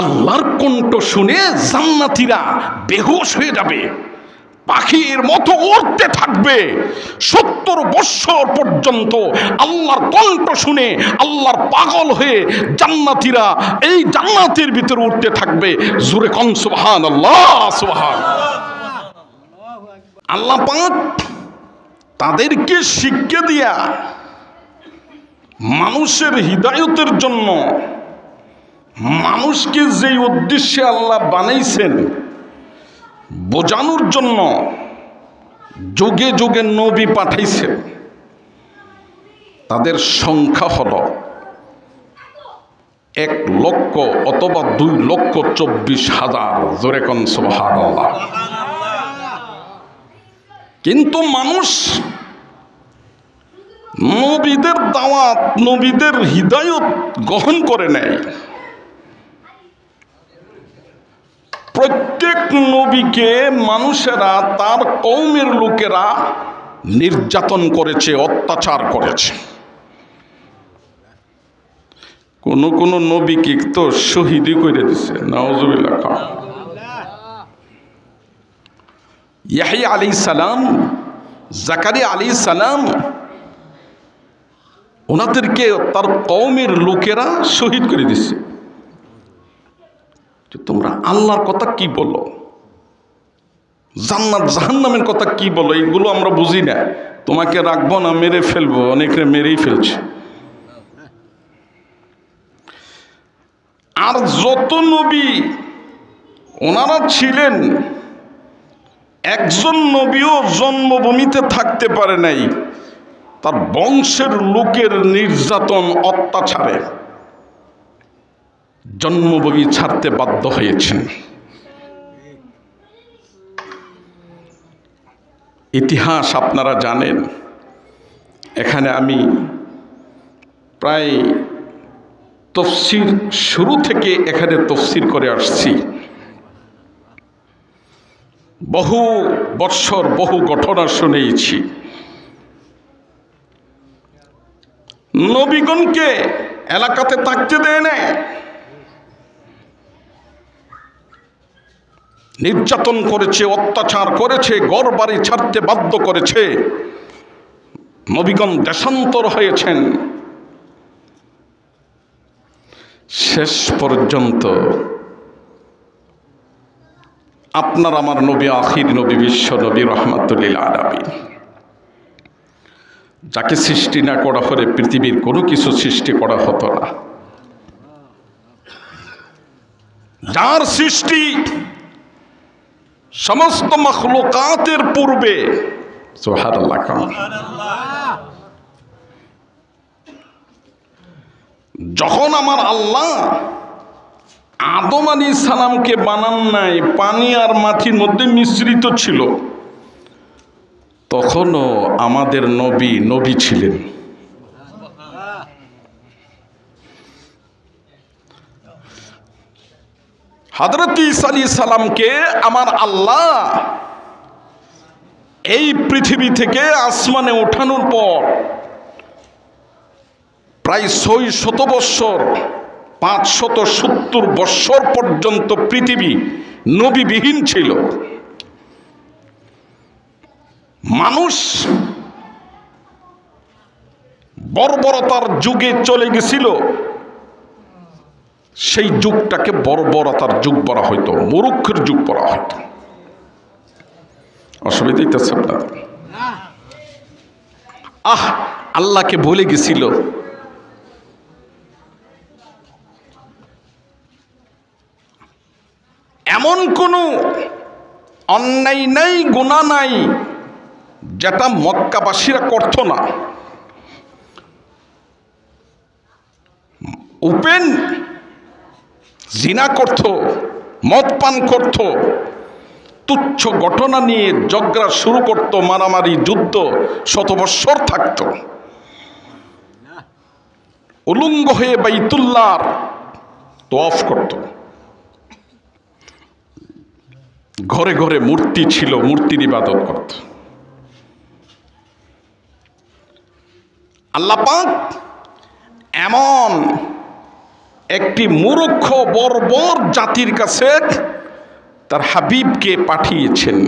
আল্লাহর কণ্ঠ শুনে জান্নাতীরা বেহুশ হয়ে যাবে, পাখির মতো উড়তে থাকবে। 70 বৎসর পর্যন্ত আল্লাহর কণ্ঠ শুনে আল্লাহর পাগল হয়ে জান্নাতীরা এই জান্নাতের ভিতরে উঠতে থাকবে। জোরে কোন সুবহানাল্লাহ, সুবহানাল্লাহ। আল্লাহ পাক তাদেরকে শিক্ষা দিয়া মানুষের হিদায়তের জন্য, মানুষকে যেই উদ্দেশ্যে আল্লাহ বানাইছেন বোঝানোর জন্য যুগে যুগে নবী পাঠাইছেন। তাদের সংখ্যা হলো 1,00,000 অথবা 2,24,000। জোরে কোন সুবহানাল্লাহ। কিন্তু মানুষ নবীদের দাওয়াত, নবীদের হিদায়ত গ্রহণ করে নেয়। প্রত্যেক নবীকে মানুষেরা, তার কওমের লোকেরা নির্যাতন করেছে, অত্যাচার করেছে। কোন কোন নবীকে তো শহীদই করে দিছে, নাউজুবিল্লাহ। ইয়াহইয়া আলাইহিস সালাম, জাকারিয়া আলাইহিস সালাম, ওনাদেরকে তার কওমের লোকেরা শহীদ করে দিছে। তোমরা আল্লাহর কথা কি বলো, জান্নাত জাহান্নামের কথা কি বলো, এগুলো আমরা বুঝি না, তোমাকে রাখবো না, মেরে ফেলবো। অনেকে মেরেই ফেলছে। আর যত নবী ওনারা ছিলেন, একজন নবীও জন্মভূমিতে থাকতে পারে নাই, তার বংশের লোকের নির্যাতন অত্যাচারে জন্মভূমি ছাড়তে বাধ্য হয়েছেন। ইতিহাস আপনারা জানেন। এখানে আমি প্রায় তাফসীর শুরু থেকে এখানে তাফসীর করে আসছি। বহু বৎসর বহু ঘটনা শুনেছি। নবীগণকে এলাকাতে থাকতে দেয় না, নির্যাতন করেছে, অত্যাচার করেছে, ঘর বাড়ি ছাড়তে বাধ্য করেছে। নবীগণ দেশান্তর হয়েছেন। শেষ পর্যন্ত আপনার আমার নবী, আখির নবী, বিশ্ব নবী, রাহমাতুল লিল আলামিন, যাকে সৃষ্টি না করা হলে পৃথিবীর কোনো কিছু সৃষ্টি করা হতো না, যার সৃষ্টি সমস্ত মাখলুকাতের পূর্বে। সুবহানাল্লাহ। যখন আমার আল্লাহ আদম আলাইহিস সালামকে বানান নাই, পানি আর মাটির মধ্যে মিশ্রিত ছিল, তখনও আমাদের নবী নবী ছিলেন। হযরত ঈসা আলাইহিস সালামকে আমার আল্লাহ এই পৃথিবী থেকে আসমানে ওঠানোর পর প্রায় 600 বৎসর, 570 বৎসর পর্যন্ত পৃথিবী নবীবিহীন ছিল। মানুষ বর্বরতার যুগে চলে গেছিল। সেই যুগটাকে বর্বরতার যুগ বলা হইতো, মূর্খের যুগ বলা হইতো। অসুবিধা হইতেছে আপনাদের? আল্লাহকে বলে গেছিল, এমন কোনো অন্যায় নাই, গুনাহ নাই যেটা মক্কাবাসীরা করত না। ওপেন জিনা করত, মদ পান করত, তুচ্ছ ঘটনা নিয়ে ঝগড়া শুরু করত, মারামারি, যুদ্ধ, 100 বৎসর থাকত। উলঙ্গ হয়ে বাইতুল্লাহর তওয়াফ করত। ঘরে ঘরে মূর্তি ছিল, মূর্তির ইবাদত করত। আল্লাহ পাক এমন একটি মূর্খ বর্বর জাতির কাছে তার হাবিবকে পাঠিয়েছেন।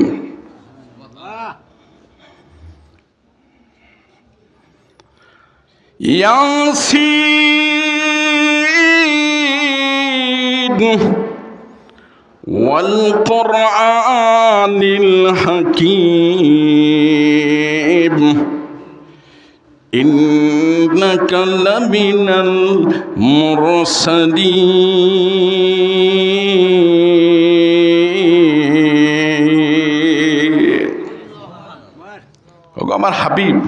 ইয়াসিন ওয়াল কুরআনিল হাকীম ইন্নাকা লামিনাল মুরসালিন। আমার হাবিব,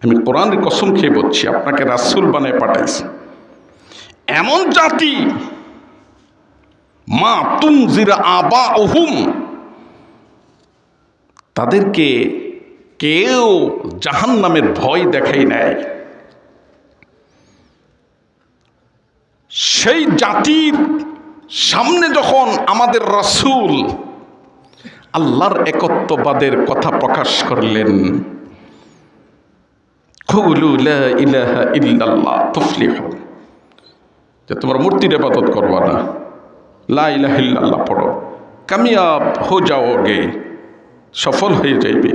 আমি কোরআনের কসম খেয়ে বলছি, আপনাকে রাসূল বানায় পাঠাইছি। এমন জাতি মা তুনজির আবাউহুম, তাদেরকে কেউ জাহান্নামের ভয় দেখাই নেয়। সেই জাতির সামনে যখন আমাদের রাসূল আল্লাহর একত্ববাদের কথা প্রকাশ করলেন, কুলু লা ইলাহা ইল্লাল্লাহ তুফলিহু, যে তোমরা মূর্তির ইবাদত করবা না, লা ইলাহা ইল্লাল্লাহ পড়ো, কামিয়াব হো যাওগে, সফল হয়ে যাইবে।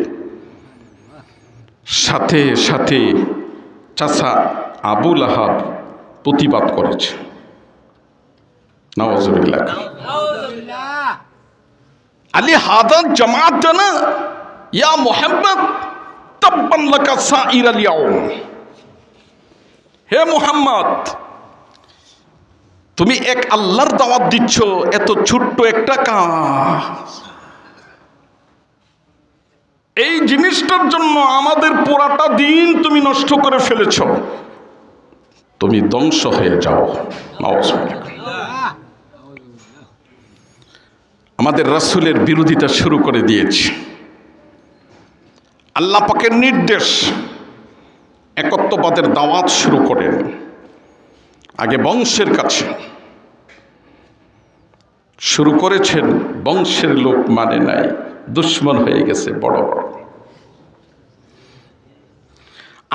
সাথে সাথে চাচা আবু লাহাব প্রতিবাদ করেছে। নাউযুবিল্লাহ। আলী হাদা জামাআতানা ইয়া মুহাম্মদ তাব্বান লাকা সাইরাল ইয়াউম। হে মুহাম্মদ, তুমি এক আল্লাহর দাওয়াত দিচ্ছ, এত ছোট্ট একটা কাজ, এই জিনিসটার জন্য আমাদের পুরাটা দিন তুমি নষ্ট করে ফেলেছ, তুমি ধ্বংস হয়ে যাও। আমাদের রাসূলের বিরোধিতা শুরু করে দিয়েছে। আল্লাহ পাকের নির্দেশ, একত্ববাদের দাওয়াত শুরু করেন। আগে বংশের কাছে শুরু করেছেন, বংশের লোক মানে নাই, দুশ্মন হয়ে গেছে বড় বড়।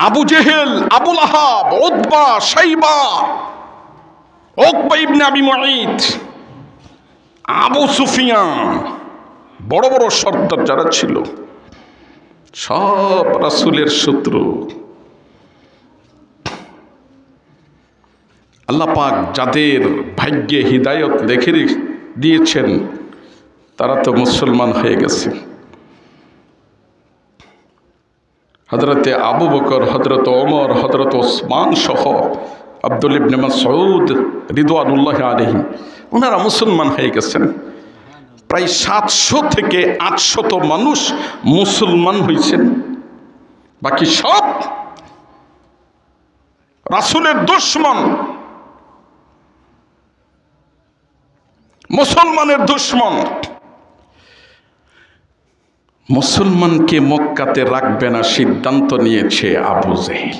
আবু জেহেল, আবু লাহাব, উতবা, শাইবা, উকবা ইবনে আবি মুঈত, আবু সুফিয়ান, বড় বড় সর্দার যারা ছিল, সব রাসূলের শত্রু। আল্লাহ পাক যাদের ভাগ্যে হিদায়ত লিখে দিয়েছেন, তারা তো মুসলমান হয়ে গেছে। হযরতে আবু বকর, হযরত ওমর, হযরত ওসমান সহ আব্দুল ইবনে মাসউদ রিদওয়ানুল্লাহি আলাইহিম, ওনারা মুসলমান হয়ে গেছেন। প্রায় 700 থেকে 800 মানুষ মুসলমান হয়েছেন, বাকি সব রাসূলের দুশমন, মুসলমানের দুশমন। মুসলমানকে মক্কাতে রাখবে না সিদ্ধান্ত নিয়েছে আবু জেহেল।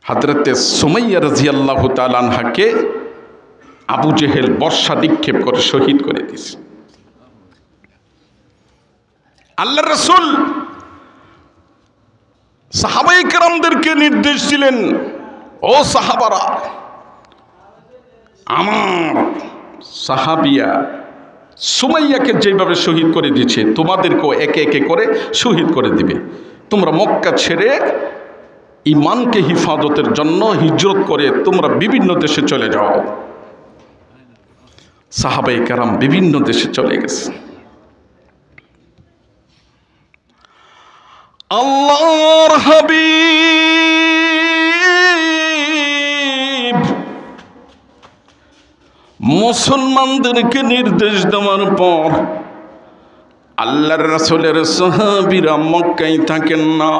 হযরতে সুমাইয়া রাদিয়াল্লাহু তাআলা আনহাকে আবু জেহেল বর্ষা নিক্ষেপ করে শহীদ করে দিয়েছে। আল্লাহর রাসূল সাহাবায়ে কেরামদেরকে নির্দেশ দিলেন, ও সাহাবারা, আমার সাহাবিয়া সুমাইয়াকে যেভাবে শহীদ করে দিয়েছে, তোমাদেরকেও একে একে করে শহীদ করে দিবে। তোমরা মক্কা ছেড়ে ঈমানকে হিফাজতের জন্য হিজরত করে তোমরা বিভিন্ন দেশে চলে যাও। সাহাবায়ে কেরাম বিভিন্ন দেশে চলে গেছে। আল্লাহর হাবিব মুসলমানদেরকে নির্দেশ দেওয়ার পর আল্লাহর রাসূলের সাহাবীরা মক্কায় থাকেন না।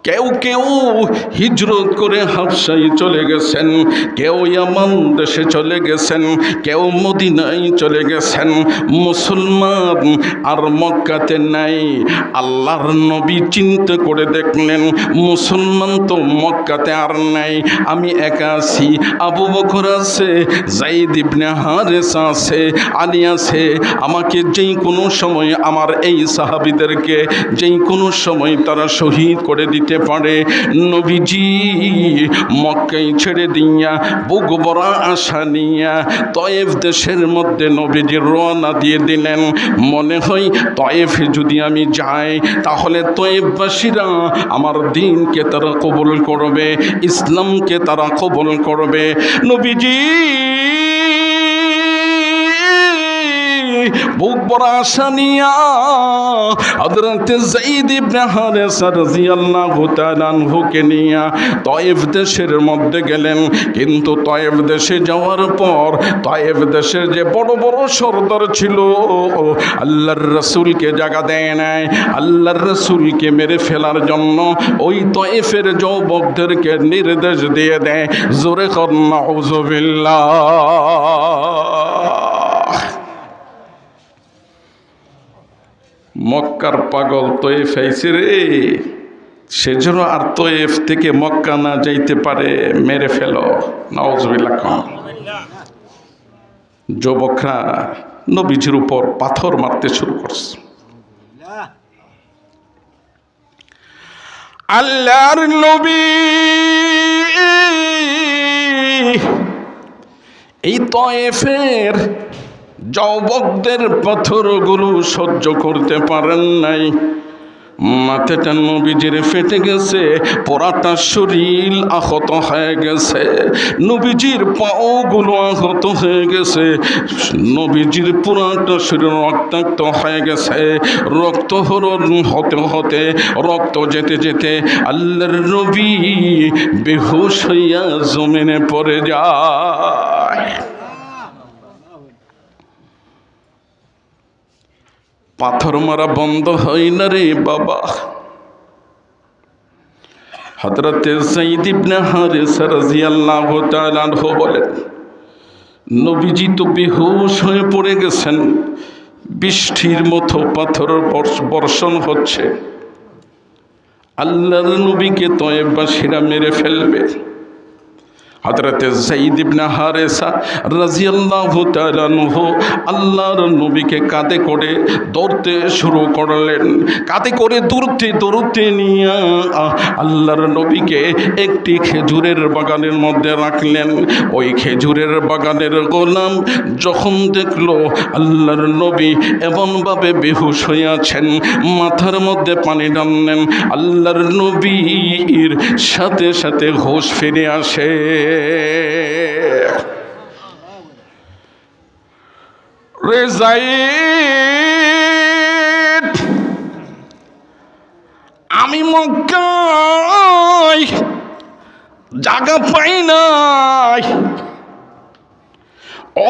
কেউ কেউ হিজরত করে হাবশায় চলে গেছেন, কেউ ইয়ামান দেশে চলে গেছেন, কেউ মদিনায় চলে গেছেন। মুসলমান আর মক্কাতে নাই। আল্লাহর নবী চিন্তা করে দেখলেন, মুসলমান তো মক্কাতে আর নাই, আমি একা আছি। আবু বকর আছে, যায়েদ ইবনে হারেসা আছে, আলী আছে। আমাকে যেই কোনো সময় আমার এই সাহাবীদেরকে যেই কোনো সময় তারা শহীদ করে দিতে হইতে পারে। নবীজি মক্কায় ছেড়ে দিয়া বুক ভরা আশা নিয়া তয়েফ দেশের মধ্যে নবীজি রওনা দিয়ে দিলেন। মনে হয় তয়েফে যদি আমি যাই তাহলে তয়েফবাসীরা আমার দ্বীনকে তারা কবুল করবে, ইসলামকে তারা কবুল করবে। নবীজি বুক ভরা আশা নিয়া হযরত যায়েদ ইবনে হারেসা রাদিয়াল্লাহু তাআলা আনহুকে নিয়া তয়েফ দেশের মধ্যে গেলেন। কিন্তু তয়েফ দেশে যাওয়ার পর তয়েফ দেশের যে বড় বড় সরদার ছিল আল্লাহর রাসূলকে জায়গা দেয় নাই। আল্লাহর রাসূলকে মেরে ফেলার জন্য ওই তয়েফের যুবকদেরকে নির্দেশ দিয়ে দেয়। জোরে কর নাউযুবিল্লাহ। মক্কার পাগল তয়েফ আইছে রে, সেজন্য আর তয়েফ থেকে মক্কা না যাইতে পারে, মেরে ফেলো। নাউযুবিল্লাহ। যুবকরা নবীজির উপর পাথর মারতে শুরু করছে। আল্লাহর নবী এই তয়েফের যুবকদের পাথরগুলো সহ্য করতে পারেন নাই। মাথাটা নবীজির ফেটে গেছে, পুরাটা শরীর আহত হয়ে গেছে, নবীজির পাওগুলো আহত হয়ে গেছে, নবীজির পুরাটা শরীর রক্তাক্ত হয়ে গেছে। রক্ত হরণ হতে হতে রক্ত যেতে যেতে আল্লাহর নবী বেহুশ হইয়া জমিনে পড়ে যায়। পাথর মারা বন্ধ হয় না রে বাবা। হযরত যায়েদ ইবনে হারেসা রাদিয়াল্লাহু তাআলা আনহু বলেন, নবীজি তো বেহুশ হয়ে পড়ে গেছেন, বৃষ্টির মতো পাথর বর্ষণ হচ্ছে। আল্লাহর নবীকে তয়েফবাসীরা মেরে ফেলবে। হযরত যায়েদ ইবনে হারেসা রাদিয়াল্লাহু তাআলা আনহু আল্লাহর নবীকে কাঁধে করে দৌড়তে শুরু করলেন। কাঁধে করে দৌড়তে নিয়ে আল্লাহর নবীকে একটি খেজুরের বাগানের মধ্যে রাখলেন। ওই খেজুরের বাগানের গোলাম যখন দেখলো আল্লাহর নবী এমনভাবে বেহুশ হয়ে আছেন, মাথার মধ্যে পানি টানলেন, আল্লাহর নবীর সাথে সাথে হুঁশ ফিরে আসে। রে যায়েদ, আমি মক্কায় জায়গা পাই নাই।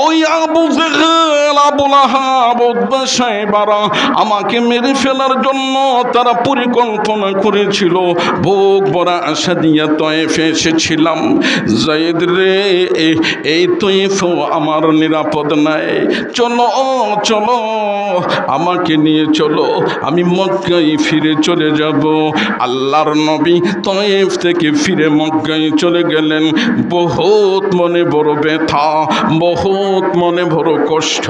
ওই আবু জেহেল, আবু লাহাব, উতবা সাহেবারা আমাকে মেরে ফেলার জন্য তারা পরিকল্পনা করেছিল। বুক ভরা আশা দিয়া তয়েফে এসেছিলাম। যায়েদ রে, এই তয়েফও আমার নিরাপদ নাই, চলো চলো আমাকে নিয়ে চলো, আমি মক্কায় ফিরে চলে যাব। আল্লাহর নবী তয়েফ থেকে ফিরে মক্কায় চলে গেলেন। বহুত মনে বড় ব্যথা, বহুত মনে বড় কষ্ট।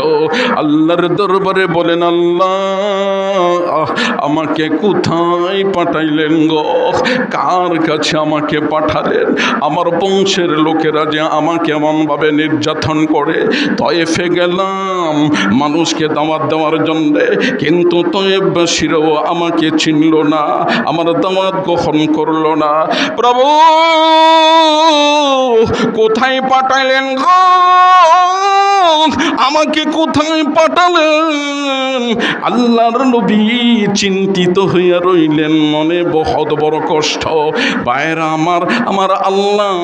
আল্লাহর দরবারে বলেন, আল্লাহ আমাকে কোথায় পাঠাইলেন গো? কার কাছে আমাকে পাঠালেন? আমার বংশের লোকেরা যে আমাকে এমনভাবে নির্যাতন করে। তয়েফে গেলাম মানুষকে দাওয়াত দেওয়ার জন্যে, কিন্তু তয়েফবাসীরাও আমাকে চিনল না, আমার দাওয়াত গ্রহণ করলো না। প্রভু কোথায় পাঠাইলেন গো? আমাকে কোথায় পাঠালেন? আল্লাহর নবী চিন্তিত হইয়া রইলেন, মনে বহুত বড় কষ্ট। বাইরে আমার আল্লাহ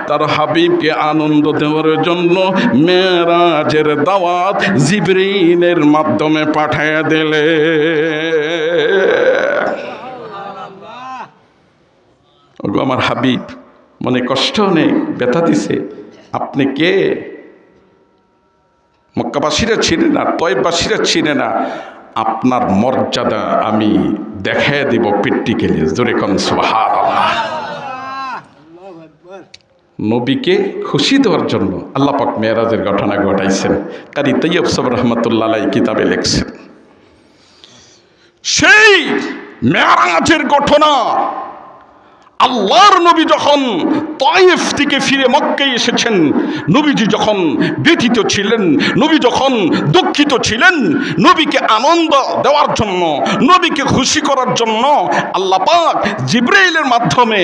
তার হাবিবকে আনন্দ দেওয়ার জন্য মেরাজের দাওয়াত জিবরিলের মাধ্যমে পাঠাইয়া দিলে। ওগো আমার হাবিব, মনে কষ্ট নেই, ব্যথা দিছে, আপনি কে? মক্কাবাসীরা চিনে না, তয়েফবাসীরা চিনে না। আপনার মর্যাদা আমি দেখায় দিব প্র্যাকটিক্যালি। জোরে কোন সুবহানাল্লাহ। নবীকে খুশি দেওয়ার জন্য আল্লাহ পাক মেরাজের ঘটনা ঘটাইছেন। কারি তৈয়ব সাহেব রহমতুল্লাহ আলাইহি কিতাবে লিখছেন, সেই মেরাজের ঘটনা আল্লাহর নবী যখন তায়েফ থেকে ফিরে মক্কায় এসেছেন, নবীজি যখন ব্যথিত ছিলেন, নবী যখন দুঃখিত ছিলেন, নবীকে আনন্দ দেওয়ার জন্য, নবীকে খুশি করার জন্য আল্লাহ পাক জিবরাইলের মাধ্যমে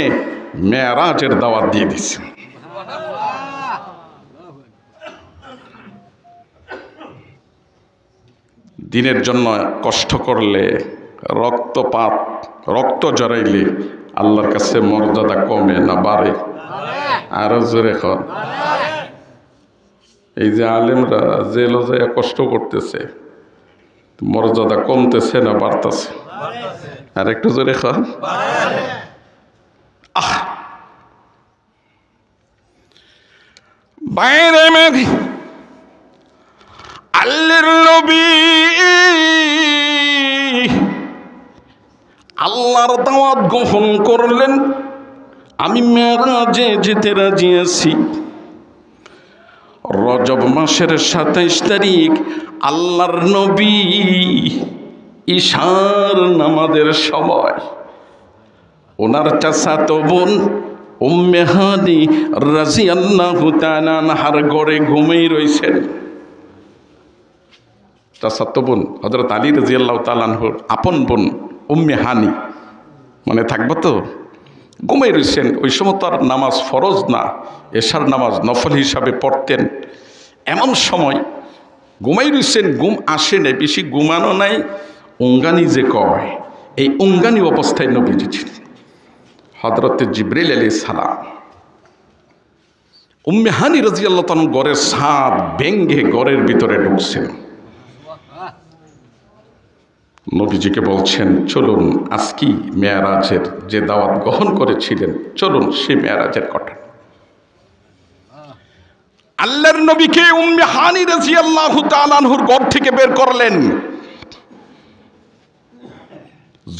মেরাজের দাওয়াত দিয়ে দিয়েছেন। দিনের জন্য কষ্ট করলে, রক্তপাত, রক্ত জড়াইলে আল্লাহর কাছে মর্যাদা কমে না বাড়ে? আরো জোরে কর। এই যে আলেমরা জেলে যায় কষ্ট করতেছে, মর্যাদা কমতেছে না বাড়তেছে? আর একটু জোরে কর। বাইরে মেঘ আল্লাহর নবী আল্লাহর দাওয়াত গ্রহণ করলেন। আমি মেরাজে যেতে রাজি আছি। রজব মাসের 27 তারিখ আল্লাহর নবী ঈশার নামাজের সময় ওনার চাচাতো বোন উম্মে হানি রাদিয়াল্লাহু তাআলা আনহার ঘরে ঘুমিয়ে রইছেন। চাচাতো বোন হযরত আলী রাদিয়াল্লাহু তাআলা আনহুর আপন বোন উম্মে হানি, মনে থাকবো তো? ঘুমিয়ে রইছেন। ওই সময় তো আর নামাজ ফরজ না, এশার নামাজ নফল হিসাবে পড়তেন। এমন সময় ঘুমাই রইছেন, ঘুম আসে নাই, বেশি ঘুমানো নাই, উঙ্গানি যে কয়, এই উঙ্গানি অবস্থায় নবীজি ছিলেন। হযরতে জিবরাইল আলাইহিস সালাম উম্মে হানি রাদিয়াল্লাহু তাআলা ঘরের ছাদ ভেঙে ঘরের ভিতরে ঢুকছেন। নবীজিকে বলছেন, চলুন আজকে মেরাজের যে দাওয়াত গ্রহণ করেছিলেন, চলুন সেই মেরাজের কথা। আল্লাহর নবীকে উম্মে হানি রাদিয়াল্লাহু তাআলা আনহুর ঘর থেকে বের করলেন,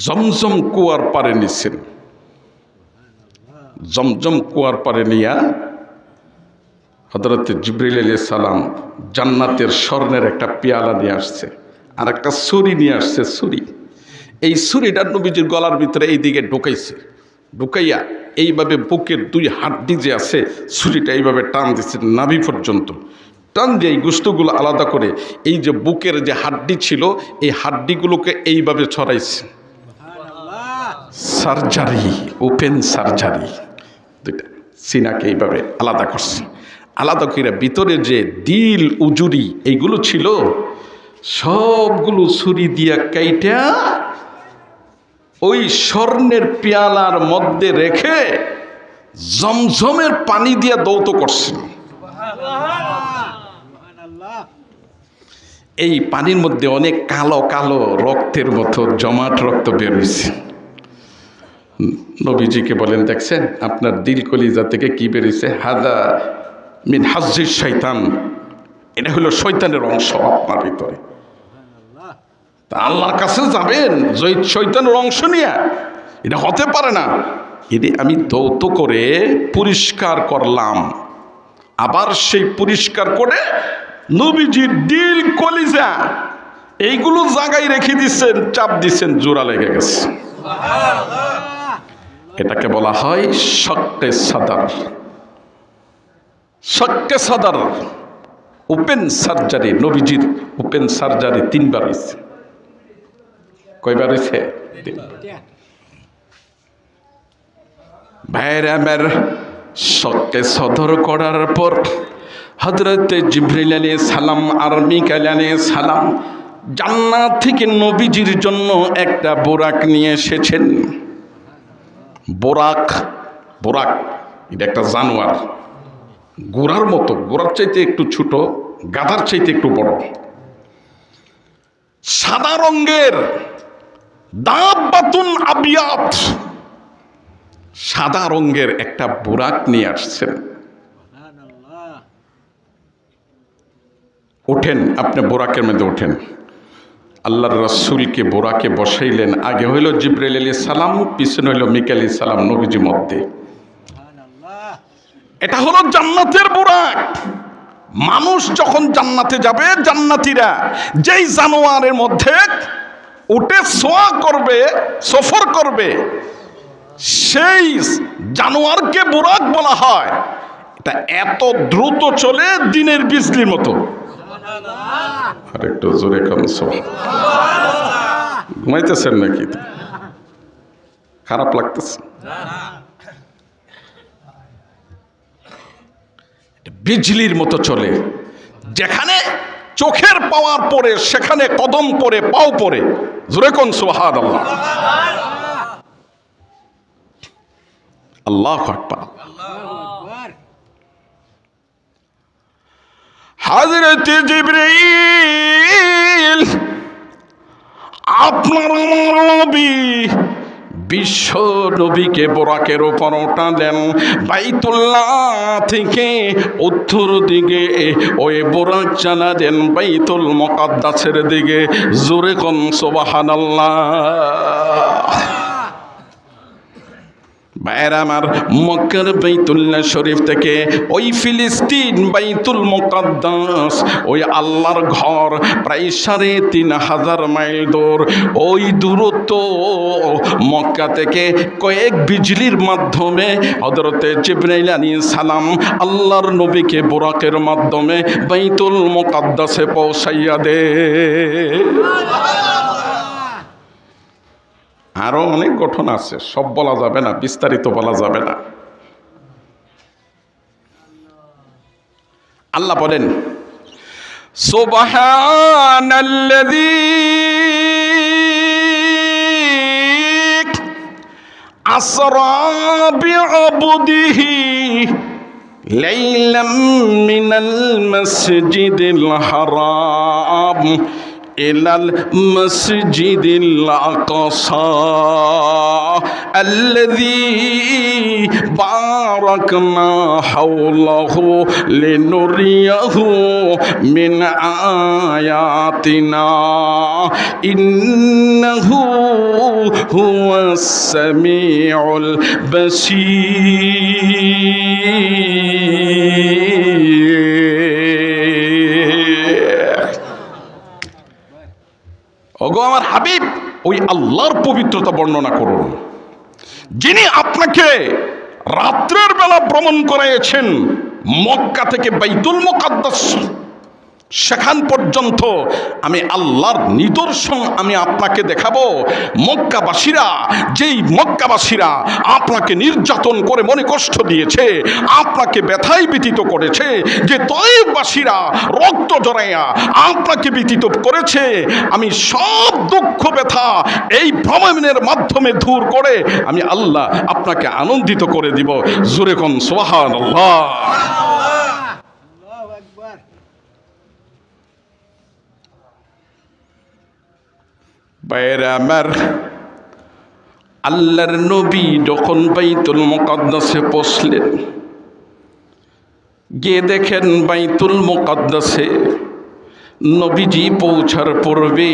জমজম কুয়ার পারে নিছেন। জমজম কুয়ার পারে নিয়া হযরত জিবরাইল আলাইহিস সালাম জান্নাতের স্বর্ণের একটা পেয়ালা নিয়ে আসছে, আর একটা ছুরি নিয়ে আসছে। ছুরি, এই ছুরিটা নবীজির গলার ভিতরে এইদিকে ঢুকাইছে। ঢুকাইয়া এইভাবে বুকের 2 হাড্ডি যে আছে, ছুরিটা এইভাবে টান দিচ্ছে নাভি পর্যন্ত। টান দিয়ে এই গোশতগুলো আলাদা করে এই যে বুকের যে হাড্ডি ছিল, এই হাড্ডিগুলোকে এইভাবে ছড়াইছে। সার্জারি, ওপেন সার্জারি, দুইটা সিনাকে এইভাবে আলাদা করছে। আলাদা করে ভিতরে যে দিল উজুরি এইগুলো ছিল, সবগুলো ছুরি দিয়া কাইটা ওই স্বর্ণের পেয়ালার মধ্যে রেখে জমজমের পানি দিয়া দৌত করছে। এই পানির মধ্যে অনেক কালো কালো রক্তের মতো জমাট রক্ত বের হয়েছে। নবীজিকে বলেন, দেখছেন আপনার দিল কলিজা থেকে কি বেরিয়েছে? হাদা মিন হাজ্জিশ শয়তান, এটা হলো শয়তানের অংশ আপনার ভিতরে। তা আল্লাহর কাছে যাবেন শয়তানের অংশ নিয়ে? এটা হতে পারে না। এটা আমি দৌত করে পরিষ্কার করলাম, আবার সেই পরিষ্কার করে নবীজির দিল কলিজা এইগুলো জায়গায় রেখে দিচ্ছেন, চাপ দিচ্ছেন, জোড়া লেগে গেছে। এটাকে বলা হয় শক্কে সাদার। শক্কে সাদার, ওপেন সার্জারি। নবীজির ওপেন সার্জারি 3 বার হয়েছে। কয়বার হয়েছে? ভাইরা আমার, শক্কে সদর করার পর হযরত জিবরাইল আলাইহিস সালাম আর মিকাইল আলাইহিস সালাম জান্নাত থেকে নবীজির জন্য একটা বোরাক নিয়ে এসেছেন। বোরাক, বোরাক এটা একটা জানোয়ার, ঘোড়ার মতো, ঘোড়ার চাইতে একটু ছোট, গাধার চাইতে একটু বড়, সাদা রঙের, দাব্বাতুন আবিয়াত, সাদা রঙের একটা বোরাক নিয়ে আসছেন। ওঠেন, আপনি বোরাকের মধ্যে ওঠেন। আল্লাহর রাসূলকে বোরাকে বসাইলেন। আগে হইল জিবরাইল আলাইহিস সালাম, পিছনে হইল মিকাইল আলাইহিস সালাম, নবীজি মধ্যে। এটা হলো জান্নাতের বোরাক। মানুষ যখন জান্নাতে যাবে, জান্নাতীরা যেই জানোয়ারের মধ্যে উঠে সোয়া করবে, সফর করবে, সেই জানোয়ারকে বুরাক বলা হয়। এটা এত দ্রুত চলে দিনের বিজলির মতো। আর একটু জোরে কান ঘুমাইতেছেন নাকি? খারাপ লাগতেছে? বিজলির মতো চলে, যেখানে চোখের পাওয়ার পরে সেখানে কদম পরে পাও পরে। জোরে কোন সুবহানাল্লাহ। আল্লাহু আকবার। হযরত জিবরাইল আপনার নবী বিশ্ব নবীকে বোরাকের উপর ওঠালেন। বাইতুল্লাহ থেকে উত্তর দিকে ওই বোরাক চালালেন বাইতুল মুকাদ্দাসের দিকে। জোরে কোন সুবহানাল্লাহ। ভাইয়েরা আমার, মক্কার বাইতুল্লাহ শরীফ থেকে ওই ফিলিস্তিন বাইতুল মুকাদ্দাস, ওই আল্লাহর ঘর প্রায় ৩,৫০০ মাইল দূর। ওই দূরত্ব মক্কা থেকে কয়েক বিজলির মাধ্যমে হযরতে জিবরাইল আলাইহিস সালাম আল্লাহর নবীকে বুরাকের মাধ্যমে বাইতুল মুকাদ্দাসে পৌঁছাইয়া দে। আরো অনেক গঠন আছে, সব বলা যাবে না, বিস্তারিত বলা যাবে না। আল্লাহ বলেন, সুবহানাল্লাযী আসরা বিআবদিহি লাইলাম মিনাল মাসজিদিল হারাম ইলাল মসজিদিল আকসা আল্লাযী বারাকনা হাওলাহু লিনুরিয়াহু মিন আয়াতিনা ইন্নাহু হুয়াস সামিউল বাসীর। ওগো আমার হাবিব, ওই আল্লাহর পবিত্রতা বর্ণনা করুন, যিনি আপনাকে রাত্রের বেলা ভ্রমণ করাইয়েছেন মক্কা থেকে বাইতুল মুকাদ্দাস। সেখান পর্যন্ত আমি আল্লাহর নিদর্শন আমি আপনাকে দেখাবো। মক্কাবাসীরা আপনাকে নির্যাতন করে মনে কষ্ট দিয়েছে, আপনাকে ব্যথায় ব্যতীত করেছে, যে তয়েববাসীরা রক্ত জড়াইয়া আপনাকে ব্যতীত করেছে, আমি সব দুঃখ ব্যথা এই ভ্রমণের মাধ্যমে দূর করে আমি আল্লাহ আপনাকে আনন্দিত করে দিব। জোরে কোন সুবহানাল্লাহ। ভাইয়েরা আমার, আল্লাহর নবী যখন বাইতুল মুকাদ্দাসে পৌঁছলেন, গিয়ে দেখেন বাইতুল মুকাদ্দাসে নবীজি পৌঁছার পূর্বে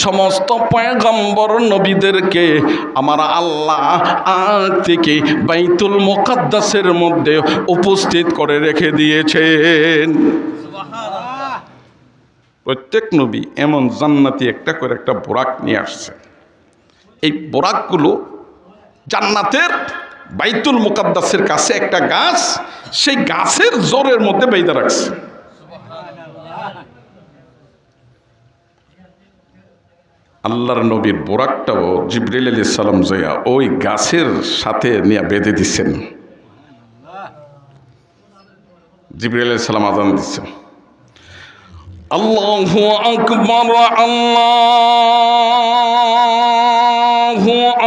সমস্ত পয়গম্বর নবীদেরকে আমার আল্লাহ আগ থেকে বাইতুল মুকাদ্দাসের মধ্যে উপস্থিত করে রেখে দিয়েছেন। প্রত্যেক নবী এমন জান্নাতি একটা করে একটা বোরাক নিয়ে আসছে। এই বোরাকগুলো জান্নাতের বাইতুল মুকাদ্দাসের কাছে একটা গাছ, সেই গাছের জোরের মধ্যে বাইদা রাখছে। আল্লাহর নবীর বোরাকটাও জিবরিল আলাইহিস সালাম যাইয়া ওই গাছের সাথে নিয়ে বেঁধে দিচ্ছেন। জিবরিল আলাইহিস সালাম আযান দিচ্ছেন, আল্লাহু আকবার, আল্লাহু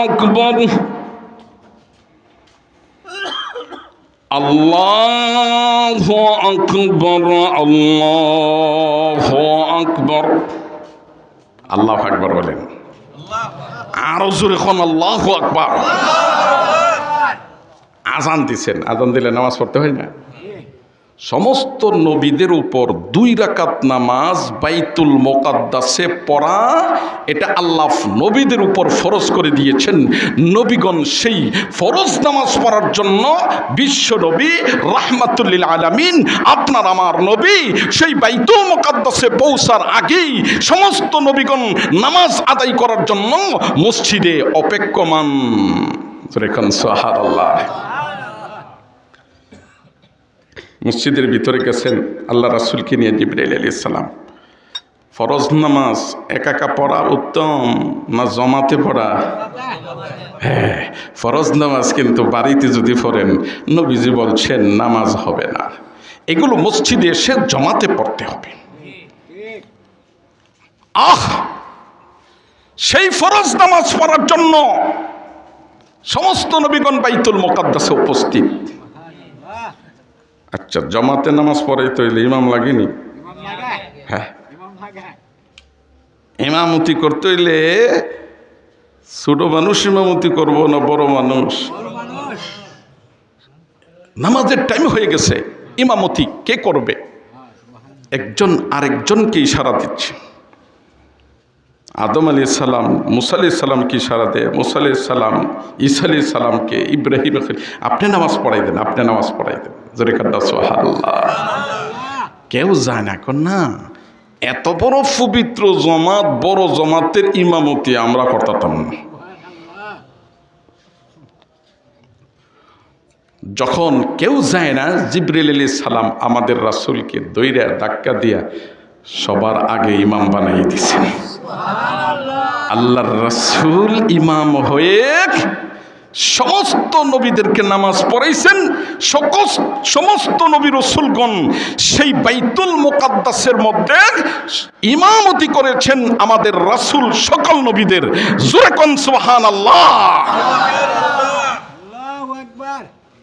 আকবার, আল্লাহু আকবার, আল্লাহু আকবার। আল্লাহু আকবার বলেন, আরো জোরে কোন আল্লাহু আকবার। আযান দিচ্ছেন, আযান দিলে নামাজ পড়তে হয় না? সমস্ত নবীদের উপর 2 রাকাত নামাজ বাইতুল মুকাদ্দাসে পড়া, এটা আল্লাহ নবীদের উপর ফরজ করে দিয়েছেন। নবীগণ সেই ফরজ নামাজ পড়ার জন্য বিশ্ব নবী রাহমাতুল লিল আলামিন আপনার আমার নবী সেই বাইতুল মুকাদ্দাসে পৌঁছার আগেই সমস্ত নবীগণ নামাজ আদায় করার জন্য মসজিদে অপেক্ষমান। সুবহানাল্লাহ। মসজিদের ভিতরে গেছেন আল্লাহ রাসূলকে নিয়ে জিবরাইল আলাইহিস সালাম। ফরজ নামাজ একা একা পড়া উত্তম না জমাতে পড়া? হ্যাঁ, ফরজ নামাজ কিন্তু বাড়িতে যদি পড়েন নবীজি বলছেন নামাজ হবে না, এগুলো মসজিদে এসে জমাতে পড়তে হবে। সেই ফরজ নামাজ পড়ার জন্য সমস্ত নবীগণ বাইতুল মুকাদ্দাসে উপস্থিত। আচ্ছা, জমাতে নামাজ পড়াইতে হইলে ইমাম লাগেনি? হ্যাঁ, ইমামতি করতে হইলে ছোট মানুষ ইমামতি করব না বড় মানুষ? নামাজের টাইম হয়ে গেছে, ইমামতি কে করবে? একজন আরেকজনকে ইশারা দিচ্ছে। আদম আলাইহিস সালাম মুসা আলাইহিস সালামকে ইশারা দেয়, মুসা আলাইহিস সালাম ঈসা আলাইহিস সালামকে, ইব্রাহিম আপনি নামাজ পড়াই দেন, আপনি নামাজ পড়াই দেন। জোরে কান্না সুবহানাল্লাহ। কেউ যায় না এখন না, এত বড় পবিত্র জমাত, বড় জমাতের ইমামতি আমরা করতাম না। যখন কেউ যায় না, জিবরিল আলাইহিস সালাম আমাদের রাসূলকে দইরা ধাক্কা দিয়া সবার আগে ইমাম বানাই দিয়েছেন। আল্লাহর রাসূল ইমাম হয়ে সমস্ত নবীদেরকে নামাজ পড়াইছেন। সমস্ত নবী রাসূলগণ সেই বাইতুল মুকাদ্দাসের মধ্যে ইমামতি করেছেন আমাদের রাসূল সকল নবীদের। জোরে কোন সুবহানাল্লাহ। আল্লাহু আকবার।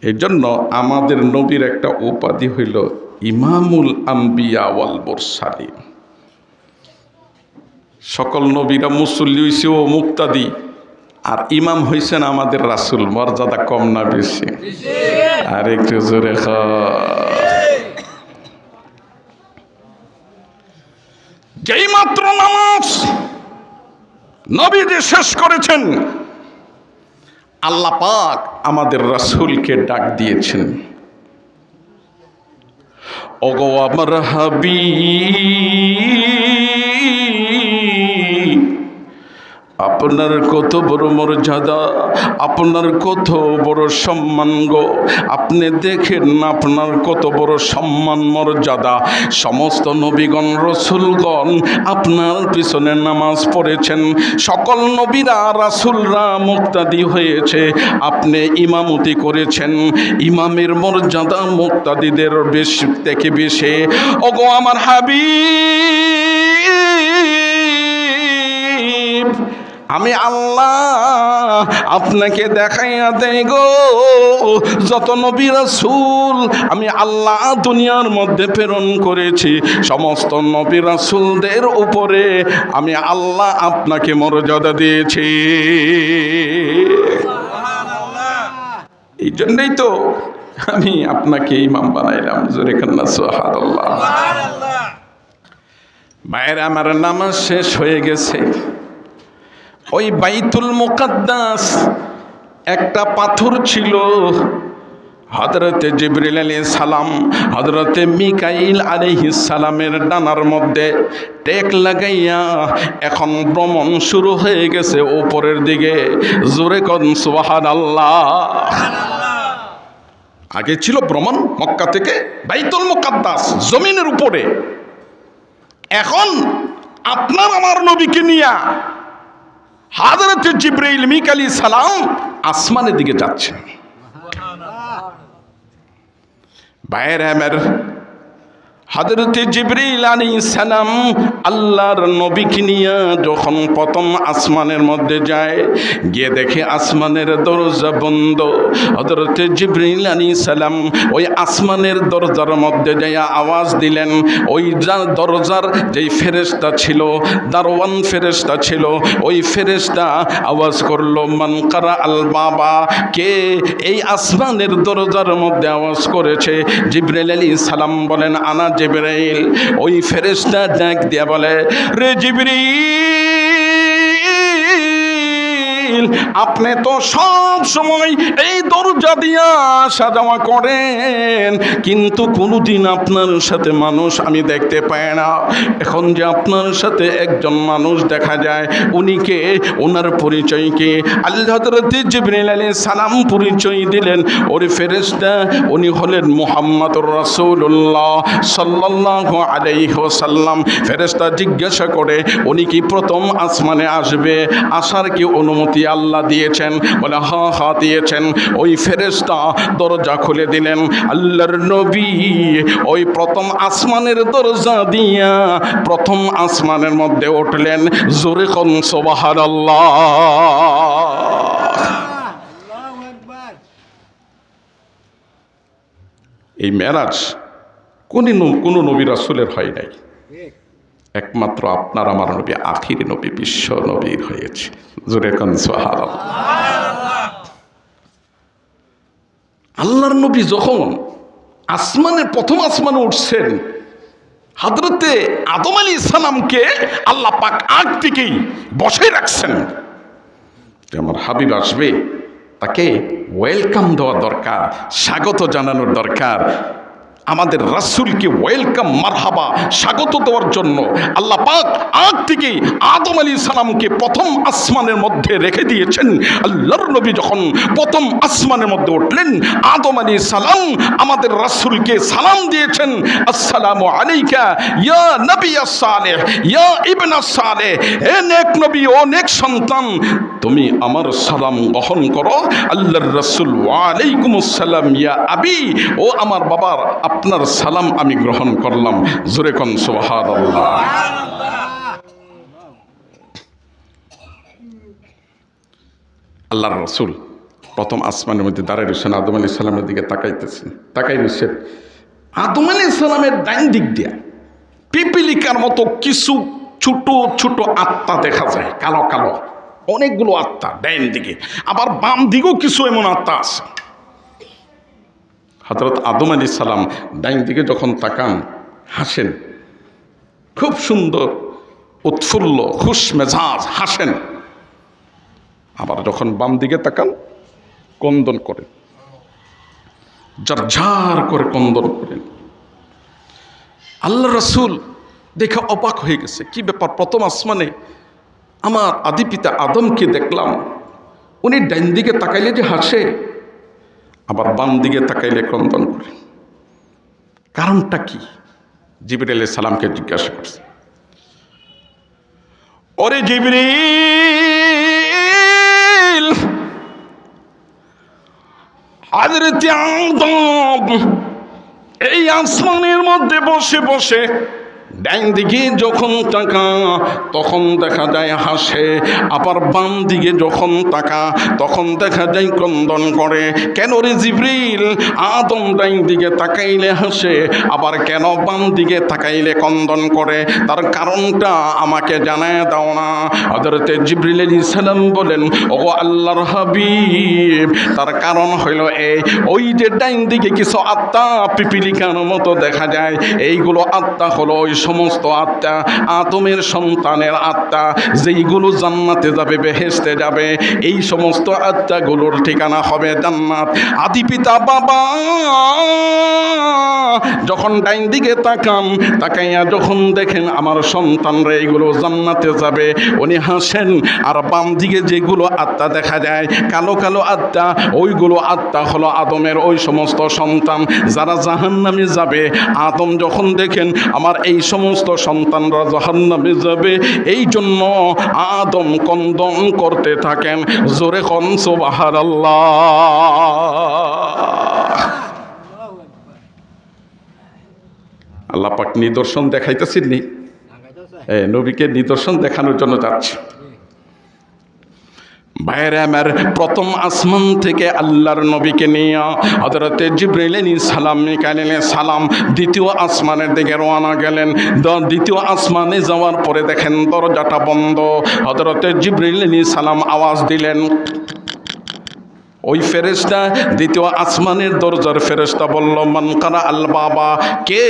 এই জন্য আমাদের নবীর একটা উপাধি হইল ইমামুল আম্বিয়া ওয়াল মুরসালিন। সকল নবীরা মুসল্লি হইছে ও মুক্তাদি, আর ইমাম হইছেন আমাদের রাসূল। মর্যাদা কম না বেশি? আর একটু জোরে যেই মাত্র নামাজ নবীজি শেষ করেছেন, আল্লাহ পাক আমাদের রাসূলকে ডাক দিয়েছেন, ওগো আমার হাবিব, আপনার কত বড় মর্যাদা, আপনার কত বড় সম্মান গো। আপনি দেখেন আপনার কত বড় সম্মান মর্যাদা। সমস্ত নবীগণ রাসূলগণ আপনার পিছনে নামাজ পড়েছেন, সকল নবীরা রাসূলরা মুক্তাদি হয়েছে, আপনি ইমামতি করেছেন। ইমামের মর্যাদা মুক্তাদিদের বেশি থেকে বেশি। ওগো আমার হাবিব, আমি আল্লাহ আপনাকে দেখাইয়া দেই গো, যত নবী রাসূল আমি আল্লাহ দুনিয়ার মধ্যে প্রেরণ করেছি, সমস্ত নবী রাসূলদের উপরে আমি আল্লাহ আপনাকে মর্যাদা দিয়েছি। এই জন্যই তো আমি আপনাকে ইমাম বানাইলাম। জোরে কান্না সুবহানাল্লাহ। মায়ের আমার নামাজ শেষ হয়ে গেছে। ওই বাইতুল মুকাদ্দাস একটা পাথর ছিল, হযরতে জিবরিল আলাইহিস সালাম হযরতে মিকাইল আলাইহিস সালামের ডানার মধ্যে টেক লাগাইয়া এখন ভ্রমণ শুরু হয়ে গেছে উপরের দিকে। জোরে কোন সুবহানাল্লাহ। আগে ছিল ভ্রমণ মক্কা থেকে বাইতুল মুকাদ্দাস জমিনের উপরে, এখন আপনার আমার নবীকে নিয়া হযরতে জিবরাইল মিকাইল আলাইহিস সালাম আসমানের দিকে যাচ্ছেন। বাইরে আমার হযরতে জিবরাইল আলাইহিস সালাম আল্লাহর নবীকে নিয়ে যখন প্রথম আসমানের মধ্যে যায়, গিয়ে দেখে আসমানের দরজা বন্ধ। হযরতে জিবরাইল আলাইহিস সালাম ওই আসমানের দরজার মধ্যে যাইয়া আওয়াজ দিলেন। ওই দরজার যেই ফেরেশতা ছিল, দারওয়ান ফেরেশতা ছিল, ওই ফেরেশতা আওয়াজ করলো, মান কারা আল বাবা, কে এই আসমানের দরজার মধ্যে আওয়াজ করেছে? জিবরাইল আলাইহিস সালাম বলেন, আনা জিবরাইল। ওই ফেরেশতা ডাক দিয়া বলে, রে জিবরাইল, জিবরিল, আপনি তো সব সময় এই দরজা দিয়া আসা যাওয়া করেন, কিন্তু কোনোদিন আপনার সাথে মানুষ আমি দেখতে পাই না। এখন যে আপনার সাথে একজন মানুষ দেখা যায়, উনি কে? ওনার পরিচয় কে? আল্লাহ হযরত জিবরিল আলাইহিস সালাম পরিচয় দিলেন, ওরে ফেরেশতা, উনি হলেন মুহাম্মদুর রাসূলুল্লাহ সাল্লাল্লাহু আলাইহি ওয়াসাল্লাম। ফেরেশতা জিজ্ঞাসা করে, উনি কি প্রথম আসমানে আসবে? আসার কি অনুমতি আল্লাহ দিয়েছেন? বলে হ্যাঁ হ্যাঁ দিয়েছেন। ওই ফেরেশতা দরজা খুলে দিলেন। আল্লাহর নবী ওই প্রথম আসমানের দরজা দিয়া প্রথম আসমানের মধ্যে উঠলেন। জোরে কোন সুবহানাল্লাহ। এই মেরাজ কোনো নবী রাসূলের হয় নাই, একমাত্র আপনার আমার নবী আখির নবী, বিশ্ব নবীর হয়েছে। জোরে কোন সুবহানাল্লাহ। আল্লাহর নবী যখন আসমানের প্রথম আসমানে উঠছেন, হযরতে আদম আলাইহিস সালামকে আল্লাহ পাক আগ থেকেই বসায় রাখছেন। আমার হাবিব আসবে, তাকে ওয়েলকাম দেওয়া দরকার, স্বাগত জানানোর দরকার। আমাদের রাসূলকে ওয়েলকাম, মারহাবা, স্বাগত দেওয়ার জন্য আল্লাহ পাক আগ থেকে আদম আলাইহিস সালামকে প্রথম আসমানের মধ্যে রেখে দিয়েছেন। আল্লাহর নবী যখন প্রথম আসমানের মধ্যে উঠলেন, আদম আলাইহিস সালাম আমাদের রাসূলকে সালাম দিয়েছেন, আসসালামু আলাইকা ইয়া নবিয়াস সালেহ ইয়া ইবনাস সালেহ, হে নেক নবী, ও নেক সন্তান, তুমি আমার সালাম গ্রহণ করো। আল্লাহর রাসূল, ওয়া আলাইকুমুস সালাম ইয়া আবি, ও আমার বাবার আপনার সালাম আমি গ্রহণ করলাম। জোরে কোন সুবহানাল্লাহ। আল্লাহর রাসূল প্রথম আসমানের মধ্যে দাঁড়ায় রয়েছেন, আদম আলাইহিস সালামের দিকে তাকাইতেছেন, তাকাই রয়েছেন। আদম আলাইহিস সালামের ডাইন দিক দিয়া পিপিলিকার মতো কিছু ছোট ছোট আত্মা দেখা যায়, কালো কালো অনেকগুলো আত্মা ডাইন দিকে, আবার বাম দিকেও কিছু এমন আত্মা আছে। হযরত আদম আলাইহিস সালাম ডাইন দিকে যখন তাকান, হাসেন, খুব সুন্দর উৎফুল্ল খুশ মেজাজ হাসেন। আবার যখন বাম দিকে তাকান, কন্দন করেন, ঝরঝর করে কন্দন করেন। আল্লাহ রাসূল দেখে অবাক হয়ে গেছে, কি ব্যাপার, প্রথম আসমানে আমার আদি পিতা আদমকে দেখলাম, উনি ডাইন দিকে তাকাইলে যে হাসে, আবার বাম দিকে তাকাইলে ক্রন্দন করে, কারণটা কি? জিবরিল আলাইহিস সালামকে জিজ্ঞাসা করছে, ওরে জিবরিল, হযরতে আদম এই আসমানের মধ্যে বসে বসে ডাইন দিকে যখন তাকা তখন দেখা যায় হাসে, আবার বাম দিকে যখন তাকা তখন দেখা যায় ক্রন্দন করে। কেন রে জিবরিল, আদম ডাইন দিকে তাকাইলে হাসে, আবার কেন বাম দিকে তাকাইলে ক্রন্দন করে? তার কারণটা আমাকে জানায় দাও না। হযরতে জিবরিল আলাইহিস সালাম বলেন, ও আল্লাহর হাবিব, তার কারণ হইল এই, ওই যে ডাইন দিকে কিছু আত্মা পিপিলিকার মতো দেখা যায়, এইগুলো আত্মা হলো ওই সমস্ত আত্মা, আদমের সন্তানের আত্মা, যেইগুলো জান্নাতে যাবে, বেহেশতে যাবে। এই সমস্ত আত্মাগুলোর ঠিকানা হবে জান্নাত। আদি পিতা বাবা যখন ডাইন দিকে তাকান, তাকাইয়া যখন দেখেন আমার সন্তানরা এইগুলো জান্নাতে যাবে, উনি হাসেন। আর বাম দিকে যেগুলো আত্মা দেখা যায়, কালো কালো আত্মা, ওইগুলো আত্মা হলো আদমের ওই সমস্ত সন্তান, যারা জাহান্নামে যাবে। আদম যখন দেখেন আমার এই সমস্ত সন্তানরা জাহান্নামে যাবে, এই জন্য আদম কন্দন করতে থাকেন। জোরে কোন সুবহানাল্লাহ। আল্লাহ পাক নিদর্শন দেখাইতেছেন নি, নবীকে নিদর্শন দেখানোর জন্য যাচ্ছে। ভাইরা আমার, প্রথম আসমান থেকে আল্লাহর নবীকে নিয়ে হযরতে জিবরাইল আলাইহিস সালাম, মিকাইল আলাইহিস সালাম দ্বিতীয় আসমানের দিকে রওনা গেলেন। দ্বিতীয় আসমানে যাওয়ার পরে দেখেন দরজাটা বন্ধ। হযরতে জিবরাইল আলাইহিস সালাম আওয়াজ দিলেন, ওই ফেরেশতা দ্বিতীয় আসমানের দরজার ফেরেশতা বলল, মান কারা আল বাবা, কে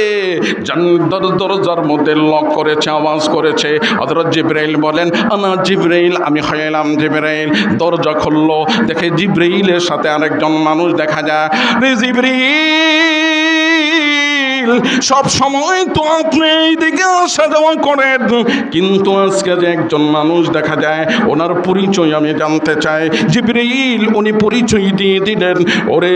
দরজার মধ্যে লক করেছে, আওয়াজ করেছে? হযরত জিবরাইল বলেন, আনা জিবরাইল, আমি হইলাম জিবরাইল। দরজা খুললো, দেখে জিবরাইলের সাথে আরেকজন মানুষ দেখা যায়। রে জিবরাইল, সব সময় তো আপনি এইদিকে আসা যাওয়া করেন, কিন্তু আজকে যে একজন মানুষ দেখা যায়, ওনার পরিচয় আমি জানতে চাই। জিবরাইল উনি পরিচয় দিয়ে দিলেন, ওরে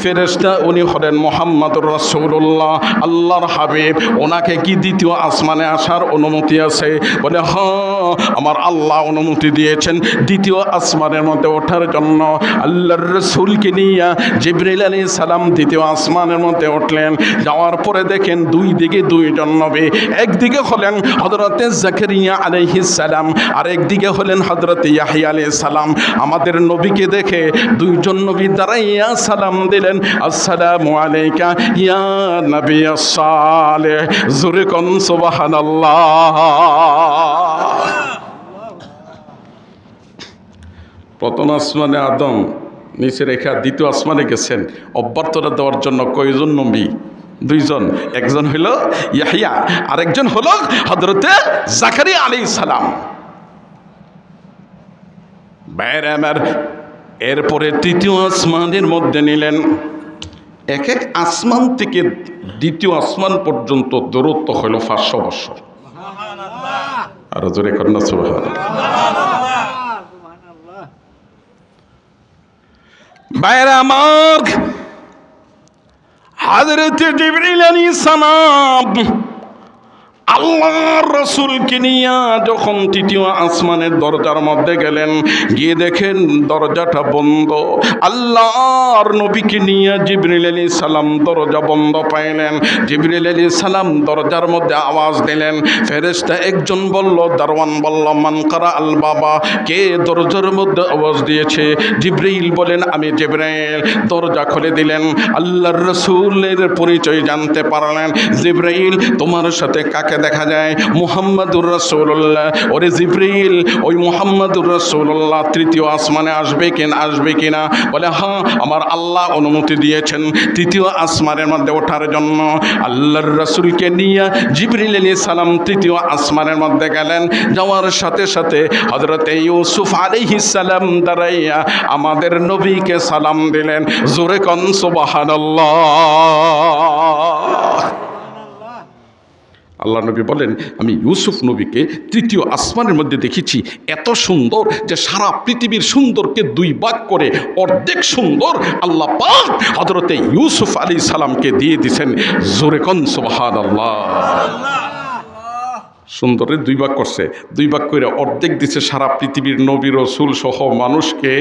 ফেরেশতা, উনি হলেন মুহাম্মদুর রাসূলুল্লাহ, আল্লাহর হাবিব। ওনাকে কি দ্বিতীয় আসমানে আসার অনুমতি আছে? বলে, হ্যাঁ, আমার আল্লাহ অনুমতি দিয়েছেন দ্বিতীয় আসমানের মধ্যে ওঠার জন্য। আল্লাহর রাসূলকে নিয়ে জিবরাইল আলাইহিস সালাম দ্বিতীয় আসমানের মধ্যে উঠলেন। যাওয়ার পরে দেখেন দুই দিকে দুইজন নবী, একদিকে হলেন হযরতে জাকারিয়া আলাইহিস সালাম, আর একদিকে হলেন হযরতে ইয়াহইয়া আলাইহিস সালাম। আমাদের নবীকে দেখে দুইজন নবী দাঁড়াইয়া সালাম দিলেন, আসসালামু আলাইকা ইয়া নবিয়াস সালেহ। জোরে কোন সুবহানাল্লাহ। প্রথম আসমানে আদম নিচে রেখা দ্বিতীয় আসমানে গেছেন অভ্যর্থনা দেওয়ার জন্য। কয়জন নবী? দুইজন। একজন হইল ইয়াহইয়া, আরেকজন হল হযরতে জাকারিয়া আলাইহিস সালাম। বাইরে আমার, এরপরে তৃতীয় আসমানের মধ্যে নিলেন। এক এক আসমান থেকে দ্বিতীয় আসমান পর্যন্ত দূরত্ব হইল 500 বছর। আরো জোরে কন্যা সুবহানাল্লাহ। বাইরে আমার, হযরতে জিবরাইল আলাইহিস সালাম আল্লাহর রাসূলকে নিয়ে যখন তৃতীয় আসমানের দরজার মধ্যে গেলেন, গিয়ে দেখেন দরজাটা বন্ধ। আল্লাহর নবীকে নিয়ে জিবরাইল আলাইহিস সালাম দরজা বন্ধ পাইলেন। জিবরাইল আলাইহিস সালাম দরজার মধ্যে আওয়াজ দিলেন। ফেরেশতা একজন বলল, দারওয়ান বলল, মান কারা আল বাবা, কে দরজার মধ্যে আওয়াজ দিয়েছে? জিবরাইল বলেন, আমি জিবরাইল। দরজা খুলে দিলেন। আল্লাহর রাসূলের পরিচয় জানতে পারলেন। জিবরাইল, তোমার সাথে কাকে দেখা যায়? মুহাম্মাদুর রাসূলুল্লাহ। ওরে জিবরাইল, ওই মুহাম্মাদুর রাসূলুল্লাহ তৃতীয় আসমানে আসবে কিনা? বলে, হ্যাঁ, আমার আল্লাহ অনুমতি দিয়েছেন তৃতীয় আসমানের মধ্যে ওঠার জন্য। আল্লাহর রাসূলকে নিয়ে জিবরাইল আলাইহিস সালাম তৃতীয় আসমানের মধ্যে গেলেন। যাওয়ার সাথে সাথে হযরতে ইউসুফ আলাইহিস সালাম দাঁড়াইয়া আমাদের নবীকে সালাম দিলেন। জোরে কোন সুবহানাল্লাহ। আল্লাহ নবী বলেন, আমি ইউসুফ নবীকে তৃতীয় আসমানের মধ্যে দেখেছি, এত সুন্দর যে সারা পৃথিবীর সুন্দরকে দুই ভাগ করে অর্ধেক সুন্দর আল্লাহ পাক হযরতে ইউসুফ আলাইহিস সালামকে দিয়ে দিয়েছেন। জোরে কোন সুবহানাল্লাহ। সুন্দরের দুই ভাগ করছে, দুই ভাগ করে অর্ধেক দিছে সারা পৃথিবীর নবী রাসূল সহ মানুষকে,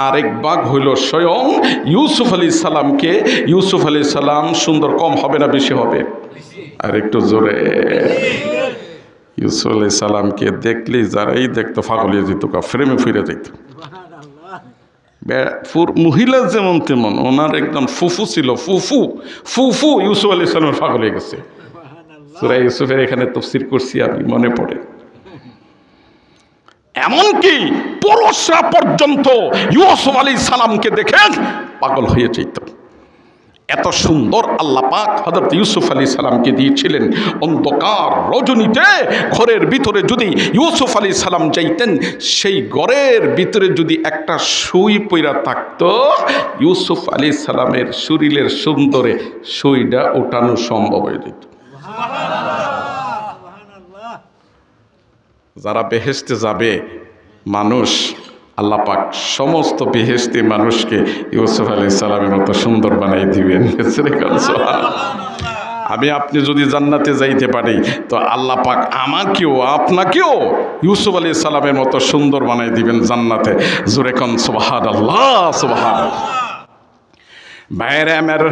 আরেক ভাগ হইল স্বয়ং ইউসুফ আলাইহিস সালামকে। ইউসুফ আলাইহিস সালাম সুন্দর কম হবে না বেশি হবে? আর একটু জোরে। ইউসুফ আলাইহিস সালামকে দেখলেই যারাই দেখতো পাগল হয়ে যেত, ফ্রেমে ফিরে যেত। মহিলা যেমন তেমন, ওনার একদম ফুফু ছিল, ফুফু ইউসুফ আলাইহিস সালামের পাগল হয়ে গেছে। সূরা ইউসুফের এখানে তাফসীর করছি, আমি মনে পড়ে। এমনকি পুরুষরা পর্যন্ত ইউসুফ আলাইহিস সালামকে দেখে পাগল হয়ে যেত। এত সুন্দর আল্লাহ পাক হযরত ইউসুফ আলাইহিস সালামকে দিয়েছিলেন। অন্ধকার রজনীতে ঘরের ভিতরে যদি ইউসুফ আলাইহিস সালাম যাইতেন, সেই ঘরের ভিতরে যদি একটা সুই পইরা থাকতো, ইউসুফ আলাইহিস সালামের শরীরের সুন্দরে সুইটা ওঠানো সম্ভব হয়ে যেত। যারা বেহেশতে যাবে মানুষ, আল্লাহ পাক সমস্ত বেহেশতি মানুষকে ইউসুফ আলাইহিস সালামের মতো সুন্দর বানাই দিবেন। আমি আপনি যদি জান্নাতে যাইতে পারি, তো আল্লাহ পাক আমাকেও আপনাকেও ইউসুফ আলাইহিস সালামের মতো সুন্দর বানাই দিবেন জান্নাতে। জোরে কোন সুবহানাল্লাহ, সুবহানাল্লাহ। বাইরে আমার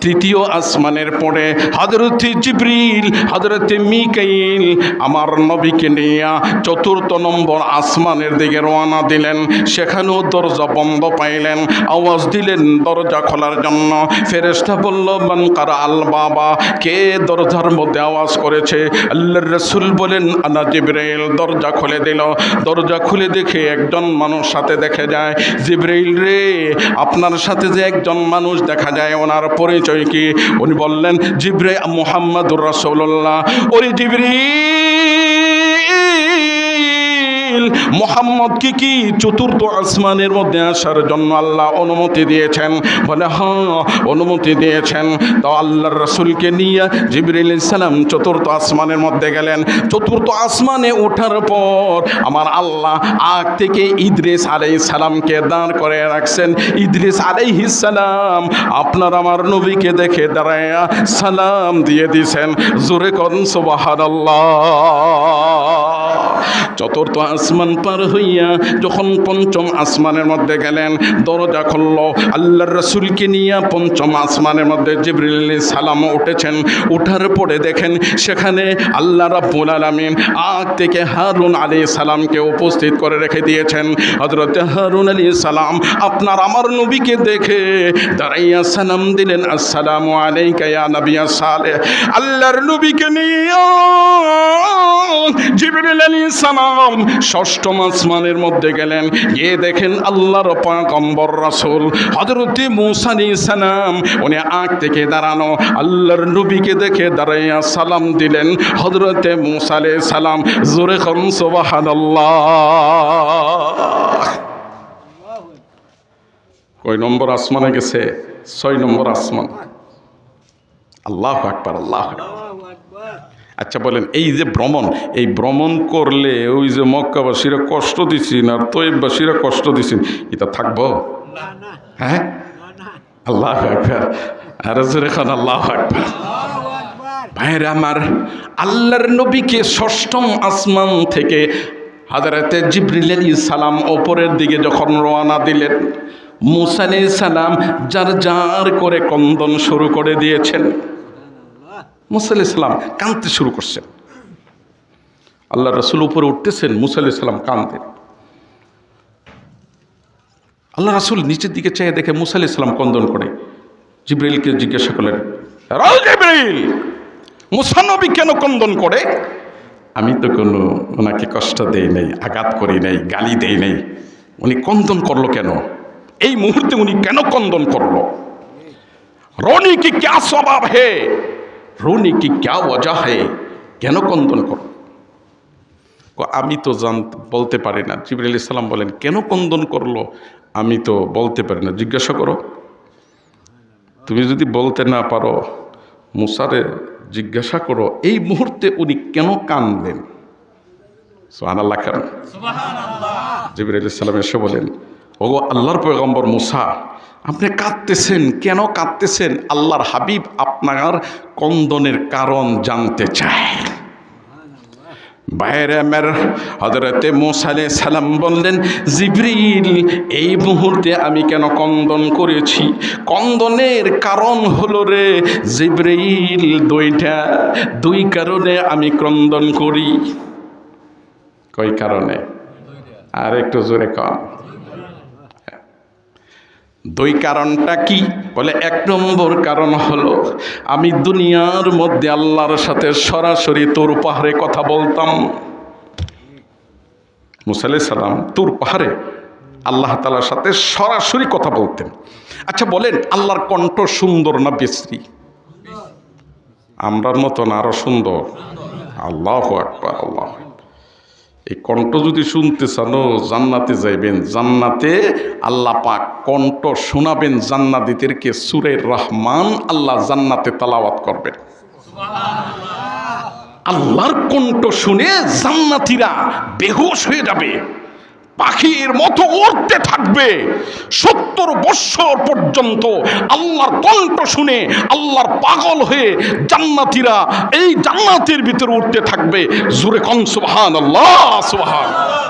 তৃতীয় আসমানের পরে হযরতে জিবরিল হযরতে মিকাইল আমার নবীকে নিয়ে চতুর্থ নম্বর আসমানের দিকে রওনা দিলেন। সেখানেও দরজা বন্ধ পাইলেন, আওয়াজ দিলেন দরজা খোলার জন্য। ফেরেশতা বলল মান কারা আল বাবা, কে দরজার মধ্যে আওয়াজ করেছে? আল্লাহর রাসূল বলেন আনা জিবরাইল। দরজা খুলে দিল। দরজা খুলে দেখে একজন মানুষ সাথে দেখে যায়। জিবরাইল রে, আপনার সাথে যে একজন মানুষ দেখা যায়, ওনার পরিচয় কি? উনি বললেন জিবরাইল মুহাম্মাদুর রাসূলুল্লাহ। ওরে জিবরাইল, মুহাম্মদ কি চতুর্থ আসমানের মধ্যে আসার জন্য আল্লাহ অনুমতি দিয়েছেন? বলে হ্যাঁ, অনুমতি দিয়েছেন। তো আল্লাহর রাসূলকে নিয়ে জিবরাইল আলাইহিস সালাম চতুর্থ আসমানের মধ্যে গেলেন। চতুর্থ আসমানে ওঠার পর আমার আল্লাহ আগ থেকে ইদ্রিস আলাইহিস সালামকে দাঁড় করে রাখছেন। ইদ্রিস আলাইহিস সালাম আপনার আমার নবীকে দেখে দাঁড়ায়া সালাম দিয়ে দিয়েছেন। জোরে করুন সুবহানাল্লাহ। চতুর্থ আসমান পার হইয়া যখন পঞ্চম আসমানের মধ্যে গেলেন, দরজা খুলল। আল্লাহর রাসূলকে নিয়ে পঞ্চম আসমানের মধ্যে জিবরিল আলাইহিস সালাম উঠেছেন। উঠার পরে দেখেন সেখানে আল্লাহ রাব্বুল আলামিন আগ থেকে হারুন আলাইহিস সালামকে উপস্থিত করে রেখে দিয়েছেন। হযরত হারুন আলাইহিস সালাম আপনার আমার নবীকে দেখে দাঁড়াইয়া সালাম দিলেন, আসসালামু আলাইকা ইয়া নবিয়্যাস সালেহ। আল্লাহর নবীকে নিয়ে জিবরিল আলাইহিস সালাম ষষ্ঠম আসমানের মধ্যে গেলেন। গিয়ে দেখেন আল্লাহর পয়গম্বর রাসূল হযরত মূসা আলাইহিস সালাম উনি আগ থেকে দাঁড়ানো। আল্লাহর নবীকে দেখে দাঁড়াইয়া সালাম দিলেন হযরত মূসা আলাইহিস সালাম। জোরে করুন সুবহানাল্লাহ। কয় নম্বর আসমানে গেছে? 6 নম্বর আসমান। আল্লাহু আকবার, আল্লাহু আকবার। আচ্ছা বলেন, এই যে ভ্রমণ, এই ভ্রমণ করলে ওই যে মক্কাবাসীরা কষ্ট দিছেন আর তৈববাসীরা কষ্ট দিছেন, এটা থাকবো? হ্যাঁ, আল্লাহু আকবার। আর জোরে খান আল্লাহু আকবার। ভাইরা আমার, আল্লাহর নবীকে ষষ্ঠম আসমান থেকে হযরতে জিবরিল আলাইহিস সালাম ওপরের দিকে যখন রওনা দিলেন, মূসা আলাইহিস সালাম যার যার করে ক্রন্দন শুরু করে দিয়েছেন। মূসা আলাইহিস সালাম কাঁদতে শুরু করছেন। আল্লাহ রাসূল উপরে উঠতেছেন, মূসা আলাইহিস সালাম কাঁদতেন। আল্লাহ রাসূল নিচের দিকে চেয়ে দেখে মূসা আলাইহিস সালাম ক্রন্দন করে। জিবরিলকে জিজ্ঞাসা করলেন, জিবরিল, মূসা নবী কেন ক্রন্দন করে? আমি তো কোনো ওনাকে কষ্ট দেই নাই, আঘাত করি নাই, গালি দেই নাই, উনি ক্রন্দন করলো কেন? এই মুহূর্তে উনি কেন ক্রন্দন করলো? রোনি কি ক্যা স্বভাব হে, রোনি কি ক্যা ওয়াজহ হে, কেন ক্রন্দন করলো? আমি তো বলতে পারি না। জিবরিল আলাইহিস সালাম বলেন, কেন ক্রন্দন করলো? আমি তো বলতে পারি না, জিজ্ঞাসা করো। তুমি যদি বলতে না পারো, মূসারে জিজ্ঞাসা করো এই মুহূর্তে উনি কেন কাঁদলেন। সুবহানাল্লাহ। কেন? জিবরিল আলাইহিস সালাম এসে বলেন, ওগো আল্লাহর পয়গম্বর মূসা, আপনি কাঁদতেছেন কেন? কাঁদতেছেন? আল্লাহর হাবিব আপনার ক্রন্দনের কারণ জানতে চায়। বাইরে আমার হযরতে মূসা আলাইহিস সালাম বললেন, জিবরিল, এই মুহূর্তে আমি কেন ক্রন্দন করেছি? ক্রন্দনের কারণ হলো রে জিবরিল দুই কারণে আমি ক্রন্দন করি। কই কারণে? আর একটু জোরে কন। দুই কারণটা কি? বলে, 1 নম্বর কারণ হলো আমি দুনিয়ার মধ্যে আল্লাহর সাথে সরাসরি তুর পাহাড়ে কথা বলতাম। মূসা আলাইহিস সালাম তুর পাহাড়ে আল্লাহ তাআলার সাথে সরাসরি কথা বলতেন। আচ্ছা বলেন, আল্লাহর কণ্ঠ সুন্দর না বিশ্রী? আমরার মতন আরো সুন্দর? আল্লাহু আকবার, আল্লাহ। এই কণ্ঠ যদি শুনতে চানো, জান্নাতে যাইবেন। জান্নাতে আল্লাহ পাক কণ্ঠ শোনাবেন জান্নাতীদেরকে। সূরা রহমান আল্লাহ জান্নাতে তেলাওয়াত করবেন। আল্লাহর কণ্ঠ শুনে জান্নাতীরা বেহুশ হয়ে যাবে, পাখির মতো উড়তে থাকবে। 70 বৎসর পর্যন্ত আল্লাহর কণ্ঠ শুনে আল্লাহর পাগল হয়ে জান্নাতীরা এই জান্নাতের ভিতরে উঠতে থাকবে। জোরে কোন সুবহানাল্লাহ, সুবহানাল্লাহ।